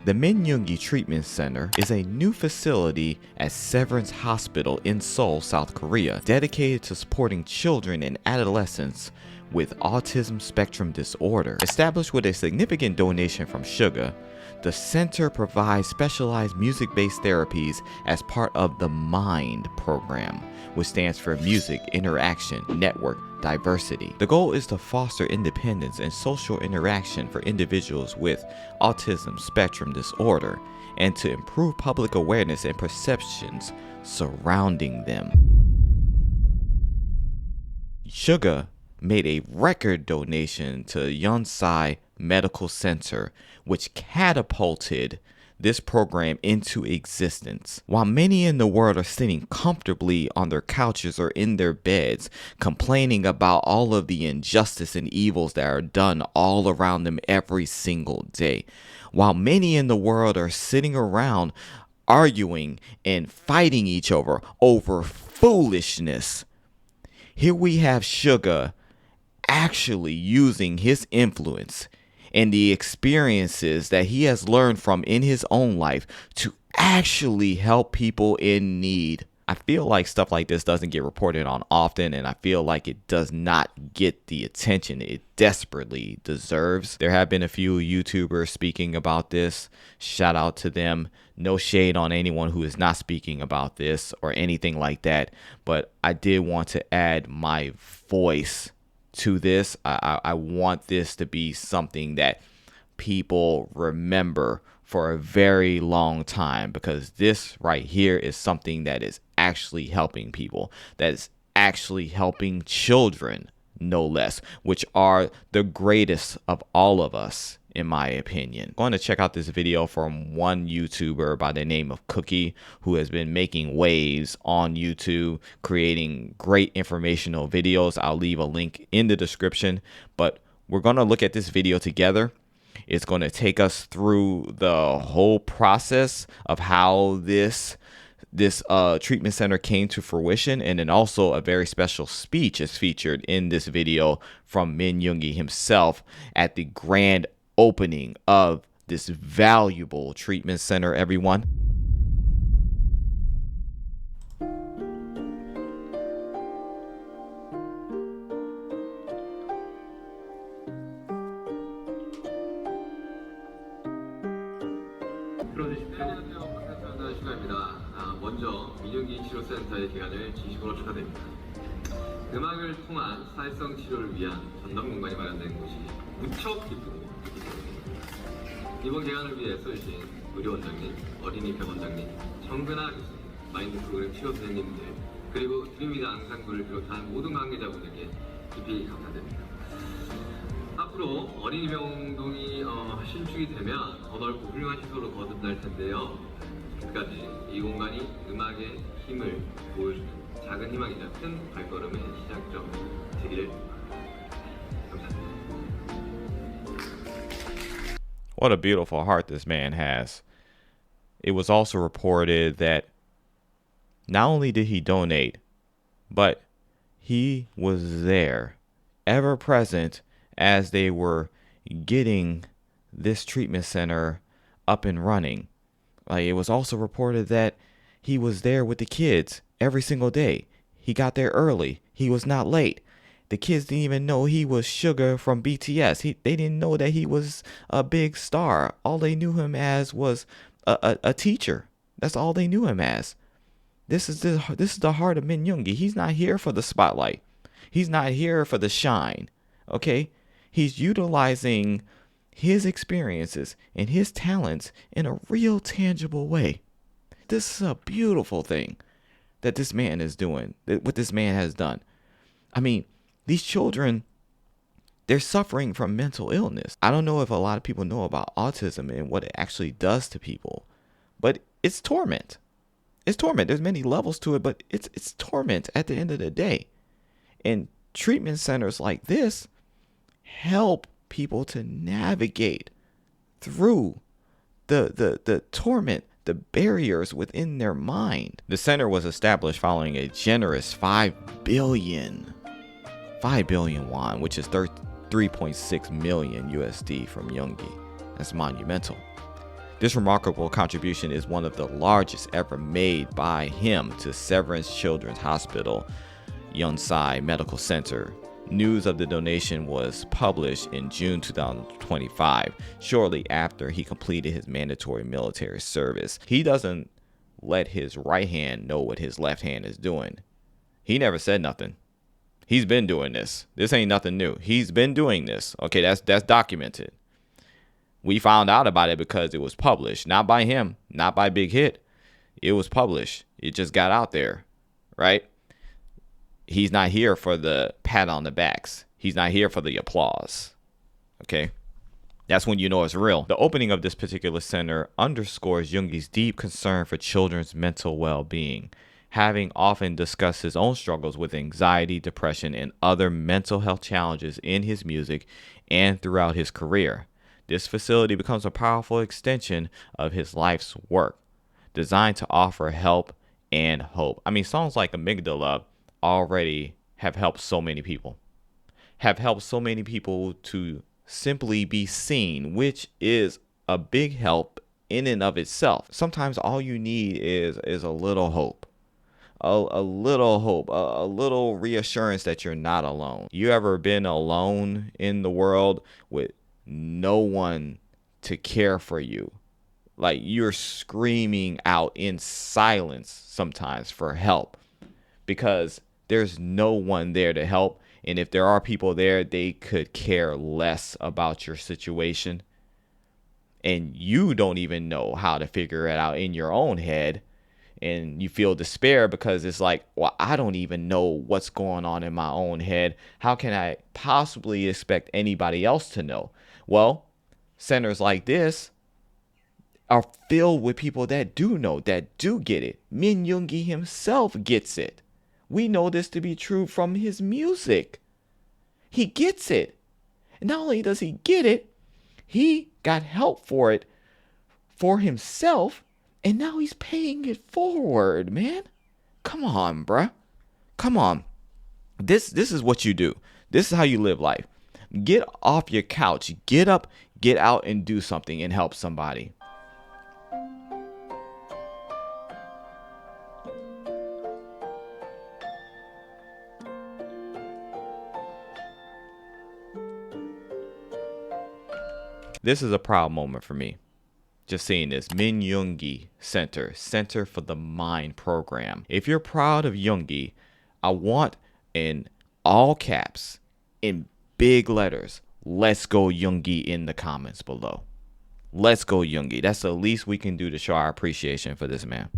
The Minyongi Treatment Center is a new facility at Severance Hospital in Seoul, South Korea, dedicated to supporting children and adolescents with autism spectrum disorder. Established with a significant donation from Suga, the center provides specialized music-based therapies as part of the MIND program, which stands for Music, Interaction, Network, Diversity. The goal is to foster independence and social interaction for individuals with autism spectrum disorder and to improve public awareness and perceptions surrounding them. Suga made a record donation to Yonsei Medical Center, which catapulted this program into existence. While many in the world are sitting comfortably on their couches or in their beds, complaining about all of the injustice and evils that are done all around them every single day, while many in the world are sitting around arguing and fighting each other over foolishness, here we have Suga actually using his influence and the experiences that he has learned from in his own life to actually help people in need. I feel like stuff like this doesn't get reported on often, and I feel like it does not get the attention it desperately deserves. There have been a few YouTubers speaking about this. Shout out to them. No shade on anyone who is not speaking about this or anything like that, but I did want to add my voice to this. I want this to be something that people remember for a very long time, because this right here is something that is actually helping people, that is actually helping children, no less, which are the greatest of all of us, in my opinion. I'm going to check out this video from one YouTuber by the name of Cookie, who has been making waves on YouTube, creating great informational videos. I'll leave a link in the description, but we're going to look at this video together. It's going to take us through the whole process of how this treatment center came to fruition, and then also a very special speech is featured in this video from Minyongi himself at the grand opening of this valuable treatment center, everyone. 먼저 민용기 치료센터의 개관을 진심으로 축하드립니다. 음악을 통한 사회성 치료를 위한 전담 공간이 마련된 곳이 무척 기쁘고 이번 개관을 위해 쏘신 의료원장님, 어린이병 원장님, 정근아 교수님, 마인드 프로그램 치료 선생님들, 그리고 드림이드 앙상블을 비롯한 모든 관계자분들께 깊이 감사드립니다. 앞으로 어린이병동이 신축이 되면 더 넓고 훌륭한 시설로 거듭날 텐데요. 그까지 이 공간이 음악의 힘을 보여주는 작은 희망이자 큰 발걸음의 시작점 되기를 감사합니다. What a beautiful heart this man has. It was also reported that not only did he donate, but he was there, ever present, as they were getting this treatment center up and running. Like, it was also reported that he was there with the kids every single day. He got there early. He was not late. The kids didn't even know he was Suga from BTS. They didn't know that he was a big star. All they knew him as was a teacher. That's all they knew him as. This is the heart of Minyongi. He's not here for the spotlight. He's not here for the shine. Okay? He's utilizing his experiences and his talents in a real tangible way. This is a beautiful thing that this man is doing, what this man has done. I mean, these children, they're suffering from mental illness. I don't know if a lot of people know about autism and what it actually does to people, but it's torment. It's torment. There's many levels to it, but it's torment at the end of the day. And treatment centers like this help people to navigate through the torment, the barriers within their mind. The center was established following a generous 5 billion won, which is 3.6 million USD from Minyongi. That's monumental. This remarkable contribution is one of the largest ever made by him to Severance Children's Hospital, Yonsei Medical Center. News of the donation was published in June 2025, shortly after he completed his mandatory military service. He doesn't let his right hand know what his left hand is doing. He never said nothing. He's been doing this. This ain't nothing new. He's been doing this. Okay, that's documented. We found out about it because it was published, not by him, not by Big Hit. It was published. It just got out there, right? He's not here for the pat on the backs. He's not here for the applause. Okay? That's when you know it's real. The opening of this particular center underscores Yoongi's deep concern for children's mental well-being, having often discussed his own struggles with anxiety, depression, and other mental health challenges in his music and throughout his career. This facility becomes a powerful extension of his life's work, designed to offer help and hope. I mean, songs like Amygdala already have helped so many people, to simply be seen, which is a big help in and of itself. Sometimes all you need is a little hope. A little hope, a little reassurance that you're not alone. You ever been alone in the world with no one to care for you? Like you're screaming out in silence sometimes for help because there's no one there to help. And if there are people there, they could care less about your situation. And you don't even know how to figure it out in your own head. And you feel despair because it's like, well, I don't even know what's going on in my own head. How can I possibly expect anybody else to know? Well, centers like this are filled with people that do know, that do get it. Minyongi himself gets it. We know this to be true from his music. He gets it. And not only does he get it, he got help for it for himself. And now he's paying it forward, man. Come on, bruh. Come on. This is what you do. This is how you live life. Get off your couch. Get up, get out, and do something and help somebody. This is a proud moment for me. Just seeing this Minyongi Center, Center for the Mind program. If you're proud of Yoongi, I want in all caps, in big letters, let's go Yoongi in the comments below. Let's go Yoongi. That's the least we can do to show our appreciation for this man.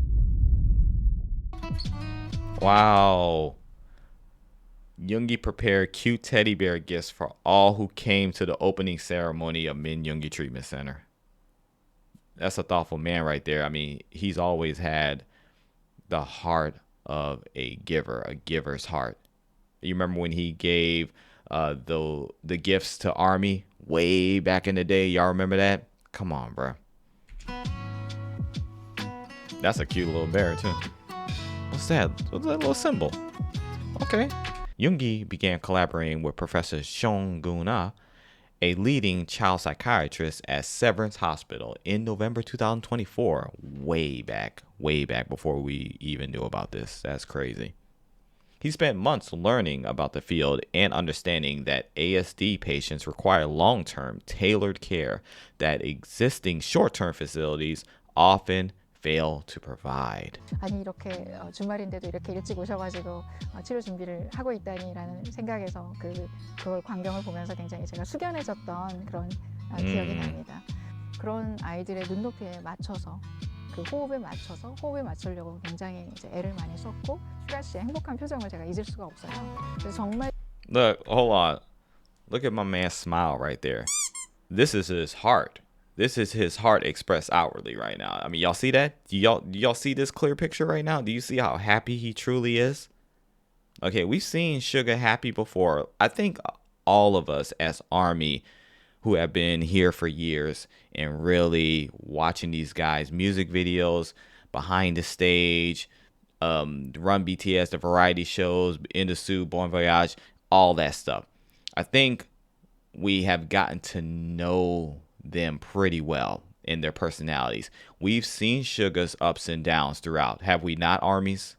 Wow. Yoongi prepared cute teddy bear gifts for all who came to the opening ceremony of Minyongi Treatment Center. That's a thoughtful man right there. I mean, he's always had the heart of a giver, a giver's heart. You remember when he gave the gifts to Army way back in the day? Y'all remember that? Come on, bro. That's a cute little bear too. What's that? What's that little symbol? Okay. Yoongi began collaborating with Professor Song Gun-ah, a leading child psychiatrist at Severance Hospital in November 2024. Way back before we even knew about this. That's crazy. He spent months learning about the field and understanding that ASD patients require long-term tailored care that existing short-term facilities often fail to provide. 아니 이렇게 주말인데도 이렇게 일찍 오셔가지고 치료 준비를 하고 있다니라는 생각에서 그걸 광경을 보면서 굉장히 제가 숙연해졌던 그런 기억이 납니다. 그런 아이들의 눈높이에 맞춰서 그 호흡에 맞추려고 굉장히 이제 애를 많이 썼고 슈가 씨의 행복한 표정을 제가 잊을 수가 없어요. 그래서 정말 Look, hold on. Look at my man's smile right there. This is his heart. This is his heart expressed outwardly right now. I mean, y'all see that? Do y'all see this clear picture right now? Do you see how happy he truly is? Okay, we've seen Suga happy before. I think all of us as Army who have been here for years and really watching these guys' music videos, behind the stage, Run BTS, the variety shows, In the Suit, Bon Voyage, all that stuff. I think we have gotten to know them pretty well. in their personalities. We've seen Suga's ups and downs throughout, have we not, armies?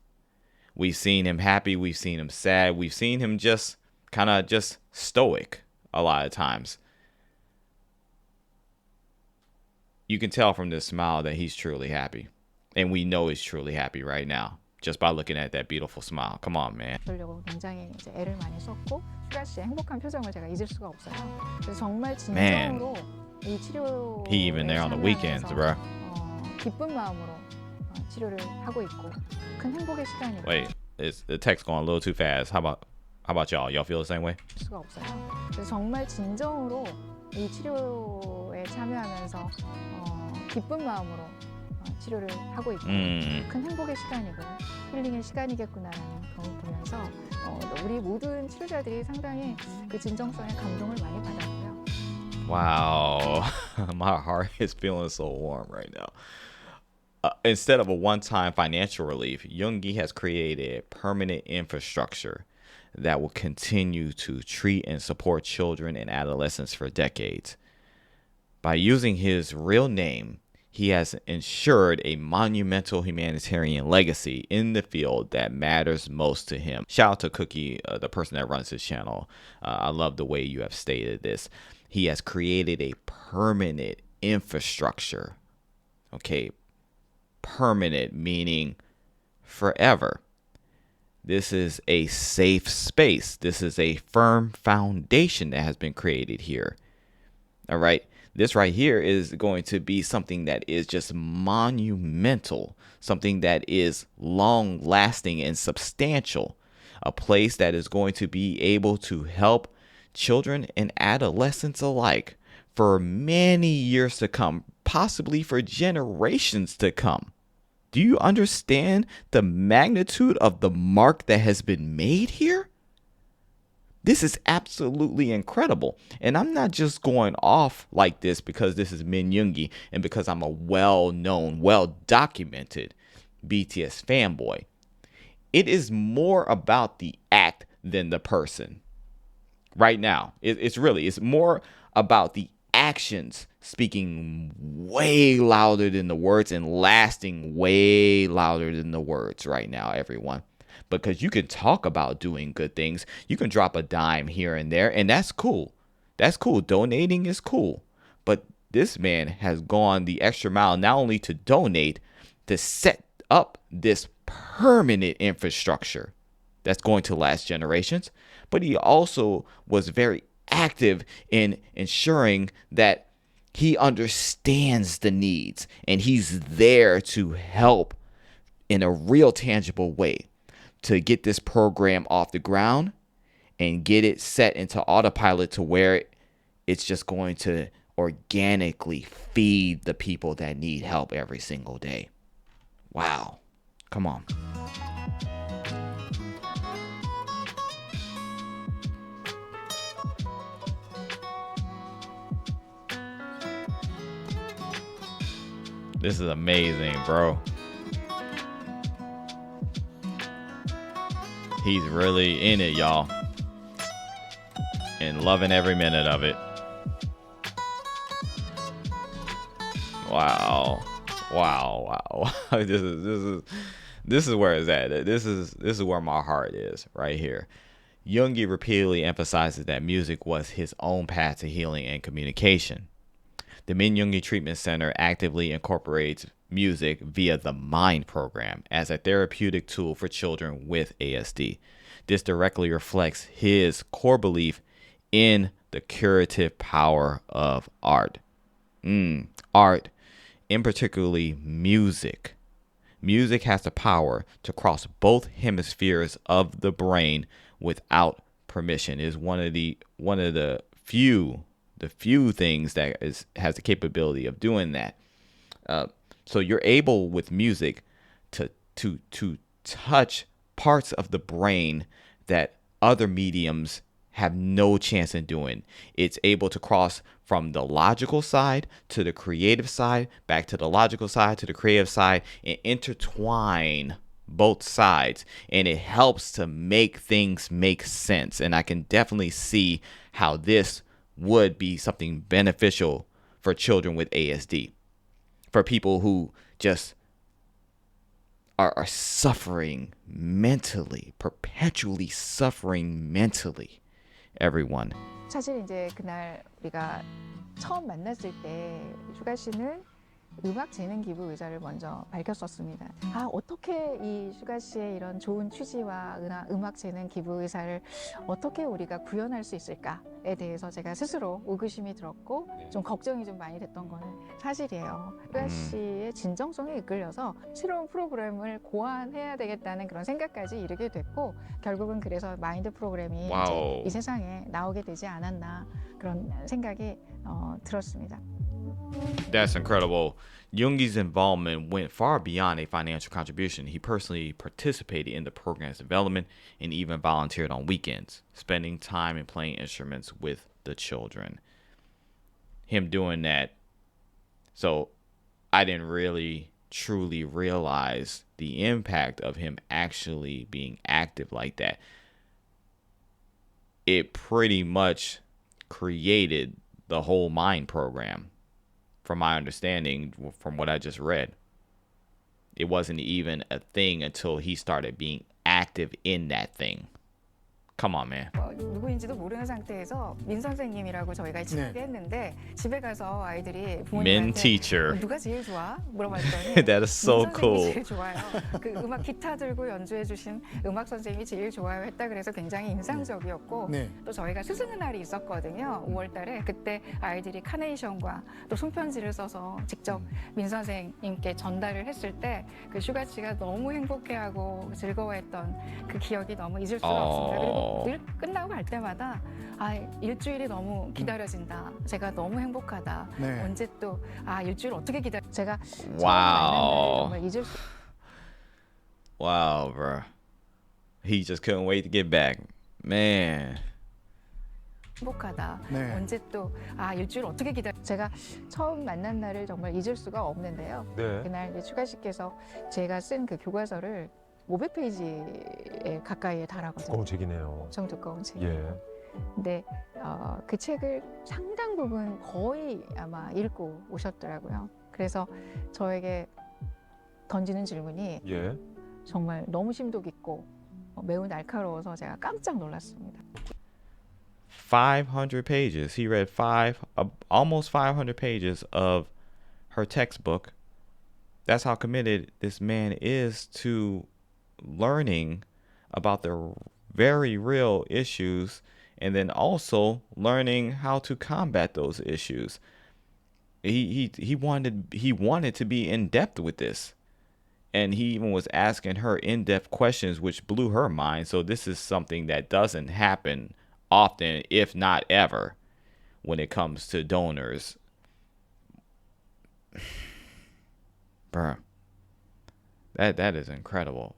We've seen him happy, we've seen him sad, we've seen him just kind of just stoic a lot of times. You can tell from this smile that he's truly happy. And we know he's truly happy right now, just by looking at that beautiful smile. Come on, man. 그러려고 굉장히 이제 애를 많이 썼고 슈가 씨의 행복한 표정을 제가 잊을 수가 없어요. 그래서 정말 Man. 진정으로 이 치료에 He even there on the weekends, bro. 기쁜 마음으로 치료를 하고 있고 큰 행복의 시간이고. Wait, is the text going a little too fast? How about y'all? Y'all feel the same way? 수가 없어요. 그래서 정말 진정으로 이 치료에 참여하면서 기쁜 마음으로 치료를 하고 있고 큰 행복의 시간이고요. 힐링의 시간이겠구나라는 걸 보면서 우리 모든 치료자들이 상당히 그 진정성에 감동을 많이 받았고요. Wow, my heart is feeling so warm right now. Instead of a one-time financial relief, Minyongi has created a permanent infrastructure that will continue to treat and support children and adolescents for decades. By using his real name, he has ensured a monumental humanitarian legacy in the field that matters most to him. Shout out to Cookie, the person that runs his channel. I love the way you have stated this. He has created a permanent infrastructure. Okay, permanent meaning forever. This is a safe space. This is a firm foundation that has been created here. All right. This right here is going to be something that is just monumental, something that is long lasting and substantial, a place that is going to be able to help children and adolescents alike for many years to come, possibly for generations to come. Do you understand the magnitude of the mark that has been made here? This is absolutely incredible. And I'm not just going off like this because this is Minyongi and because I'm a well-known, well-documented BTS fanboy. It is more about the act than the person. Right now, it's more about the actions speaking way louder than the words and lasting way louder than the words right now, everyone. Because you can talk about doing good things. You can drop a dime here and there, and that's cool. That's cool. Donating is cool. But this man has gone the extra mile not only to donate, to set up this permanent infrastructure that's going to last generations, but he also was very active in ensuring that he understands the needs and he's there to help in a real tangible way to get this program off the ground and get it set into autopilot to where it's just going to organically feed the people that need help every single day. Wow. Come on. This is amazing, bro. He's really in it, y'all. And loving every minute of it. Wow. This is where it's at. This is where my heart is right here. Minyongi repeatedly emphasizes that music was his own path to healing and communication. The Minyongi Treatment Center actively incorporates music via the MIND program as a therapeutic tool for children with ASD. This directly reflects his core belief in the curative power of art. Art, in particularly music. Music has the power to cross both hemispheres of the brain without permission. It is one of the few things that has the capability of doing that. So you're able with music to touch parts of the brain that other mediums have no chance in doing. It's able to cross from the logical side to the creative side, back to the logical side to the creative side, and intertwine both sides. And it helps to make things make sense. And I can definitely see how this would be something beneficial for children with ASD. for people who just are suffering mentally, perpetually suffering mentally. Everyone. 사실 이제 그날 우리가 처음 만났을 때 슈가 씨는 음악 재능 기부 의사를 먼저 밝혔었습니다. 어떻게 이 슈가 씨의 이런 좋은 취지와 음악 재능 기부 의사를 어떻게 우리가 구현할 수 있을까에 대해서 제가 스스로 의구심이 들었고 좀 걱정이 좀 많이 됐던 거는 사실이에요. 슈가 씨의 진정성에 이끌려서 새로운 프로그램을 고안해야 되겠다는 그런 생각까지 이르게 됐고 결국은 그래서 마인드 프로그램이 이제 이 세상에 나오게 되지 않았나 그런 생각이 들었습니다. That's incredible. Yoongi's involvement went far beyond a financial contribution. He personally participated in the program's development and even volunteered on weekends, spending time and playing instruments with the children. Him doing that, so I didn't really truly realize the impact of him actually being active like that. It pretty much created the whole MIND program. From my understanding, from what I just read, it wasn't even a thing until he started being active in that thing. Come on, man. 누구인지도 모르는 상태에서 민 선생님이라고 저희가 지목을 했는데 집에 가서 아이들이 Min 부모님한테 teacher. 누가 제일 좋아? 물어봤더니 That is so 민 선생님이 cool. 제일 좋아요. 그 음악 기타 들고 연주해 주신 음악 선생님이 제일 좋아요 했다 그래서 굉장히 인상적이었고 또 저희가 스승의 날이 있었거든요. 5월 달에 그때 아이들이 카네이션과 또 손편지를 써서 직접 민 선생님께 전달을 했을 때 그 슈가 씨가 너무 행복해하고 즐거워했던 그 기억이 너무 잊을 수가 없습니다. 그리고 늘 끝나고 갈 때마다 일주일이 너무 기다려진다. 제가 너무 행복하다. 언제 또 일주일 어떻게 기다려? 제가 처음 만난 날 정말 잊을 수. Wow, bro. He just couldn't wait to get back. Man. 행복하다. 언제 또 일주일 어떻게 기다려? 제가 처음 만난 날을 정말 잊을 수가 없는데요. 그날 이제 슈가 씨께서 제가 쓴 그 교과서를 500페이지에 가까이에 달하거든요. 두꺼운 책이네요. 엄청 두꺼운 책. 예. 근데 그 책을 상당 부분 거의 아마 읽고 오셨더라고요. 그래서 저에게 던지는 질문이 정말 너무 심도 깊고 매우 날카로워서 제가 깜짝 놀랐습니다. 500 pages. He read almost 500 pages of her textbook. That's how committed this man is to learning about the very real issues and then also learning how to combat those issues. He wanted to be in depth with this. And he even was asking her in-depth questions which blew her mind. So this is something that doesn't happen often, if not ever, when it comes to donors. Bruh. That is incredible.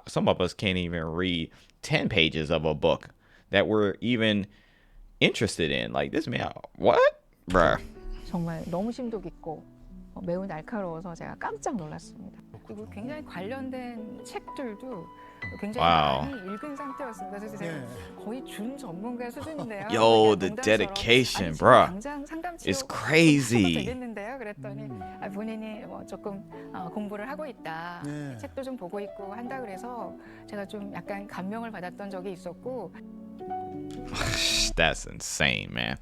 Some of us can't even read 10 pages of a book that we're even interested in. Like this man, what? Bruh. 정말 너무 심도 깊고 매우 날카로워서 제가 깜짝 놀랐습니다. 그리고 굉장히 관련된 책들도 굉장히 많이 읽은 상태였습니다. 그래서 제가 거의 준 전문가 수준인데요. Yo, the dedication, bruh. 당장 It's crazy. 되겠는데요. 그랬더니 본인이 조금 공부를 하고 있다. 책도 좀 보고 있고 한다 그래서 제가 좀 약간 감명을 받았던 적이 있었고. That's insane, man.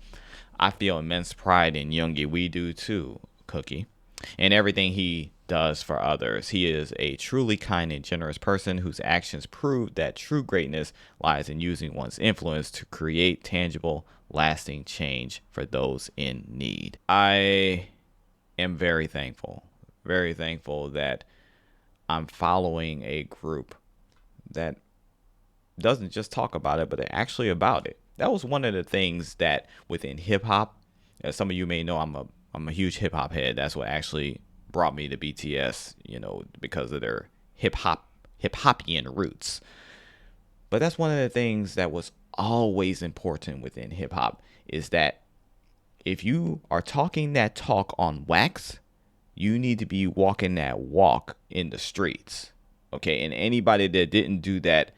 I feel immense pride in Yoongi. We do too, Cookie. And everything he does for others. He is a truly kind and generous person whose actions prove that true greatness lies in using one's influence to create tangible, lasting change for those in need. I am very thankful that I'm following a group that doesn't just talk about it, but actually about it. That was one of the things that within hip hop, as some of you may know, I'm a huge hip hop head. That's what actually brought me to BTS, because of their hip hopian roots. But that's one of the things that was always important within hip hop is that if you are talking that talk on wax, you need to be walking that walk in the streets. Okay, and anybody that didn't do that,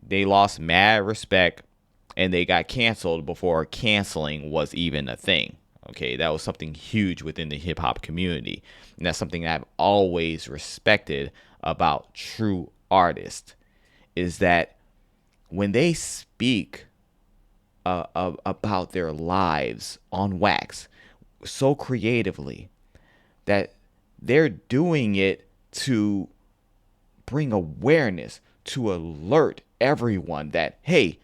they lost mad respect and they got canceled before canceling was even a thing. Okay, that was something huge within the hip hop community. And that's something that I've always respected about true artists, is that when they speak about their lives on wax so creatively, that they're doing it to bring awareness, to alert everyone that, hey,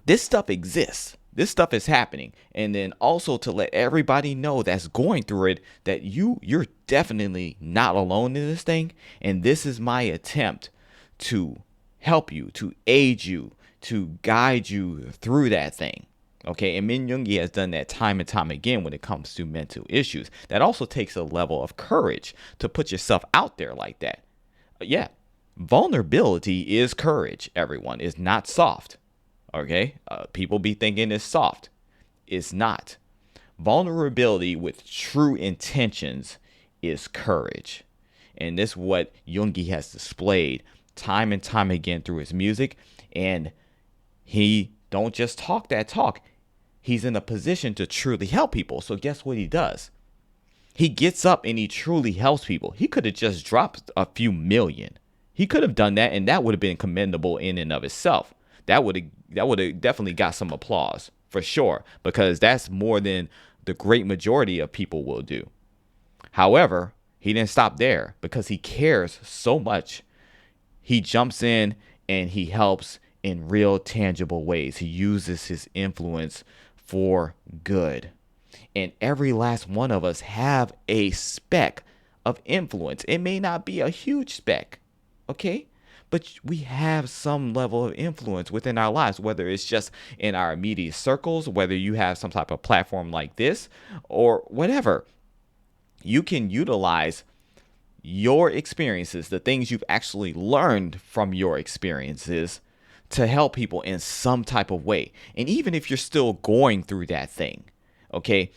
this stuff exists. This stuff is happening. And then also to let everybody know that's going through it that you're definitely not alone in this thing. And this is my attempt to help you, to aid you, to guide you through that thing. Okay, and Minyongi has done that time and time again when it comes to mental issues. That also takes a level of courage to put yourself out there like that. Yeah, vulnerability is courage, everyone. It's not soft. Okay, people be thinking it's soft. It's not. Vulnerability with true intentions is courage. And this is what Yoongi has displayed time and time again through his music. And he don't just talk that talk. He's in a position to truly help people. So guess what he does? He gets up and he truly helps people. He could have just dropped a few million. He could have done that, and that would have been commendable in and of itself. That would have definitely got some applause for sure, because that's more than the great majority of people will do. However, he didn't stop there because he cares so much. He jumps in and he helps in real tangible ways. He uses his influence for good. And every last one of us have a speck of influence. It may not be a huge speck, okay? But we have some level of influence within our lives, whether it's just in our immediate circles, whether you have some type of platform like this or whatever. You can utilize your experiences, the things you've actually learned from your experiences, to help people in some type of way. And even if you're still going through that thing, okay,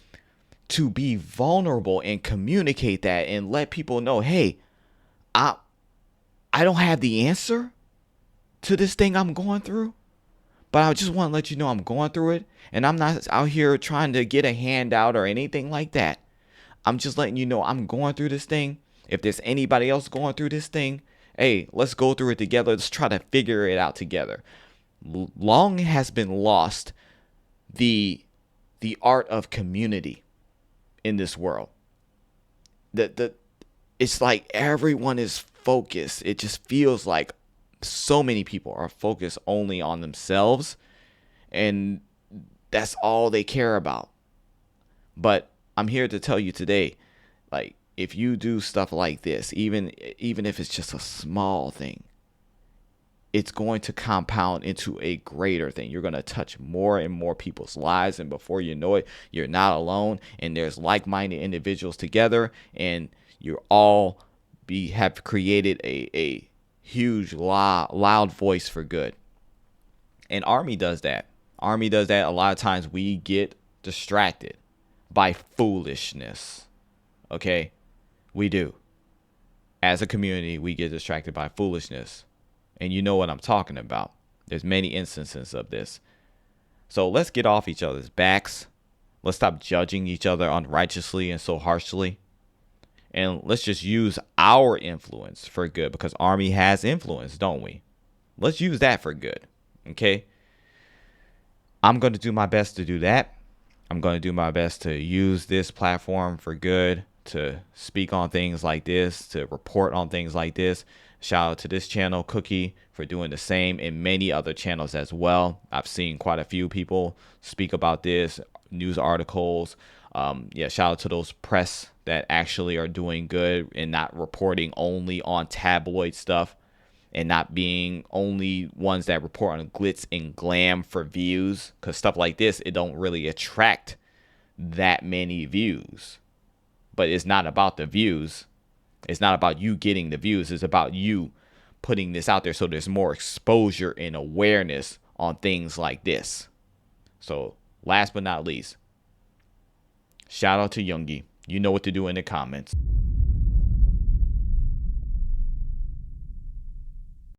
to be vulnerable and communicate that and let people know, hey, I don't have the answer to this thing I'm going through, but I just want to let you know I'm going through it. And I'm not out here trying to get a handout or anything like that. I'm just letting you know I'm going through this thing. If there's anybody else going through this thing, hey, let's go through it together. Let's try to figure it out together. Long has been lost the art of community in this world. It's like everyone is focused. It just feels like so many people are focused only on themselves, and that's all they care about. But I'm here to tell you today, like, if you do stuff like this, even if it's just a small thing, it's going to compound into a greater thing. You're going to touch more and more people's lives, and before you know it, you're not alone, and there's like-minded individuals together, and you're all have created a huge loud voice for good. And Army does that. Army does that. A lot of times we get distracted by foolishness. Okay? We do. As a community, we get distracted by foolishness. And you know what I'm talking about. There's many instances of this. So let's get off each other's backs. Let's stop judging each other unrighteously and so harshly. And let's just use our influence for good, because Army has influence, don't we? Let's use that for good. Okay? I'm going to do my best to do that. I'm going to do my best to use this platform for good, to speak on things like this, to report on things like this. Shout out to this channel, Cookie, for doing the same, and many other channels as well. I've seen quite a few people speak about this, news articles. Shout out to those press that actually are doing good and not reporting only on tabloid stuff, and not being only ones that report on glitz and glam for views, because stuff like this, it don't really attract that many views. But it's not about the views. It's not about you getting the views. It's about you putting this out there so there's more exposure and awareness on things like this. So last but not least, shout out to Yoongi. You know what to do in the comments.